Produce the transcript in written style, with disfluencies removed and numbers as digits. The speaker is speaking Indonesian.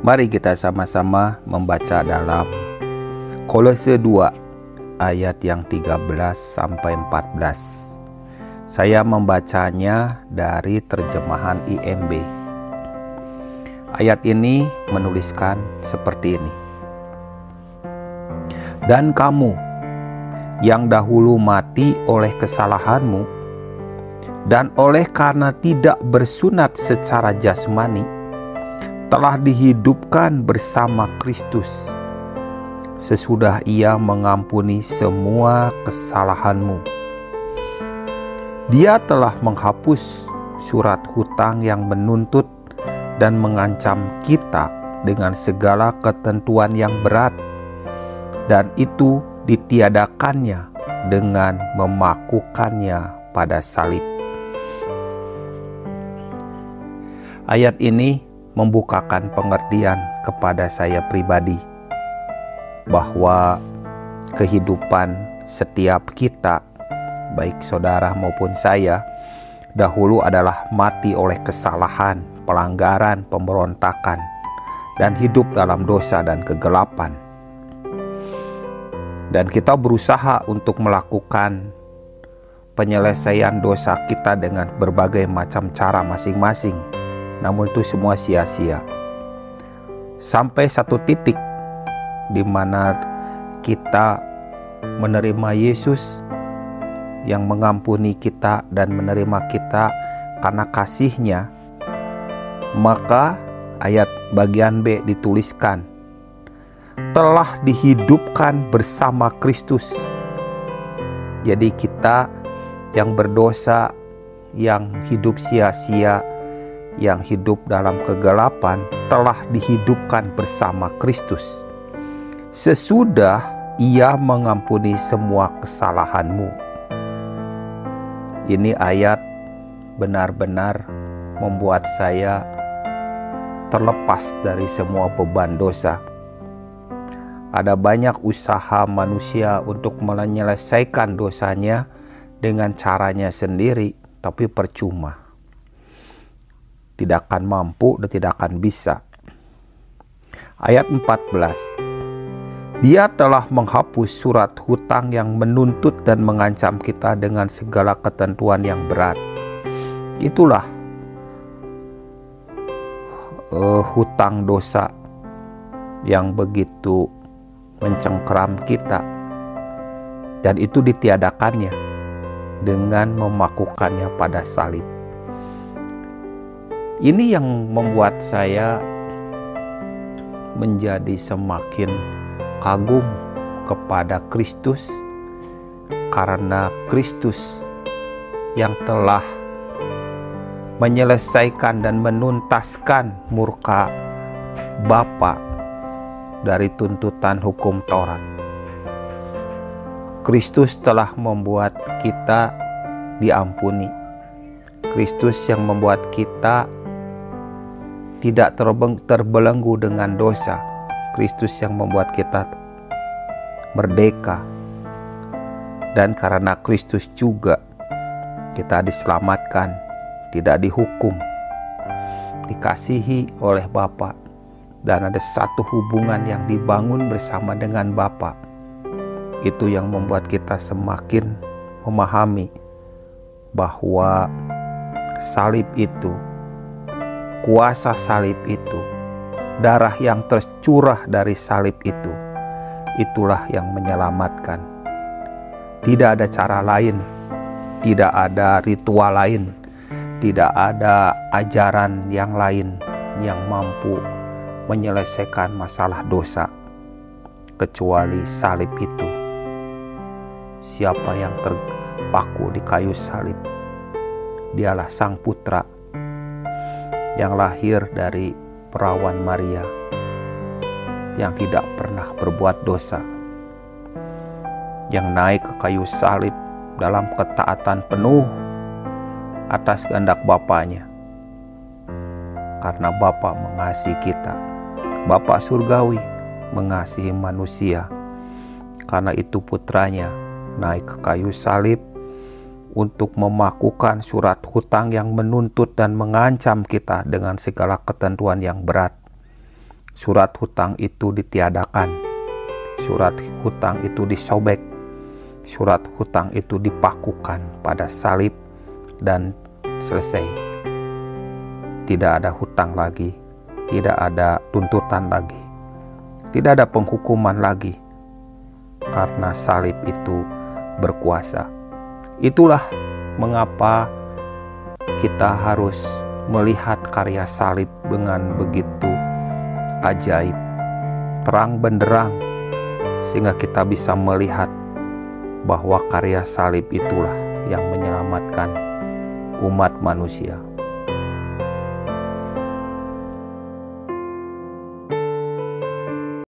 Mari kita sama-sama membaca dalam Kolose 2 ayat yang 13 sampai 14. Saya membacanya dari terjemahan IMB. Ayat ini menuliskan seperti ini. Dan kamu yang dahulu mati oleh kesalahanmu dan oleh karena tidak bersunat secara jasmani, telah dihidupkan bersama Kristus sesudah Ia mengampuni semua kesalahanmu. Dia telah menghapus surat hutang yang menuntut dan mengancam kita dengan segala ketentuan yang berat, dan itu ditiadakannya dengan memakukannya pada salib. Ayat ini membukakan pengertian kepada saya pribadi bahwa kehidupan setiap kita, baik saudara maupun saya, dahulu adalah mati oleh kesalahan, pelanggaran, pemberontakan, dan hidup dalam dosa dan kegelapan. Dan kita berusaha untuk melakukan penyelesaian dosa kita dengan berbagai macam cara masing-masing. Namun itu semua sia-sia. Sampai satu titik di mana kita menerima Yesus yang mengampuni kita dan menerima kita karena kasih-Nya, maka ayat bagian B dituliskan, telah dihidupkan bersama Kristus. Jadi kita yang berdosa, yang hidup sia-sia, yang hidup dalam kegelapan, telah dihidupkan bersama Kristus sesudah Ia mengampuni semua kesalahanmu. Ini ayat benar-benar membuat saya terlepas dari semua beban dosa. Ada banyak usaha manusia untuk menyelesaikan dosanya dengan caranya sendiri, tapi percuma. Tidak akan mampu dan tidak akan bisa. Ayat 14. Dia telah menghapus surat hutang yang menuntut dan mengancam kita dengan segala ketentuan yang berat. Itulah hutang dosa yang begitu mencengkeram kita, dan itu ditiadakannya dengan memakukannya pada salib. Ini yang membuat saya menjadi semakin kagum kepada Kristus, karena Kristus yang telah menyelesaikan dan menuntaskan murka Bapa dari tuntutan hukum Taurat. Kristus telah membuat kita diampuni. Kristus yang membuat kita tidak terbelenggu dengan dosa. Kristus yang membuat kita merdeka. Dan karena Kristus juga kita diselamatkan, tidak dihukum, dikasihi oleh Bapa, dan ada satu hubungan yang dibangun bersama dengan Bapa. Itu yang membuat kita semakin memahami bahwa salib itu, kuasa salib itu, darah yang tercurah dari salib itu, itulah yang menyelamatkan. Tidak ada cara lain, tidak ada ritual lain, tidak ada ajaran yang lain yang mampu menyelesaikan masalah dosa kecuali salib itu. Siapa yang terpaku di kayu salib, Dialah Sang Putra yang lahir dari perawan Maria, yang tidak pernah berbuat dosa, yang naik ke kayu salib dalam ketaatan penuh atas kehendak Bapanya. Karena Bapa mengasihi kita, Bapa surgawi mengasihi manusia. Karena itu putranya naik ke kayu salib untuk memakukan surat hutang yang menuntut dan mengancam kita dengan segala ketentuan yang berat, surat hutang itu ditiadakan, surat hutang itu disobek, surat hutang itu dipakukan pada salib dan selesai. Tidak ada hutang lagi, tidak ada tuntutan lagi, tidak ada penghukuman lagi, karena salib itu berkuasa. Itulah mengapa kita harus melihat karya salib dengan begitu ajaib, terang benderang, sehingga kita bisa melihat bahwa karya salib itulah yang menyelamatkan umat manusia.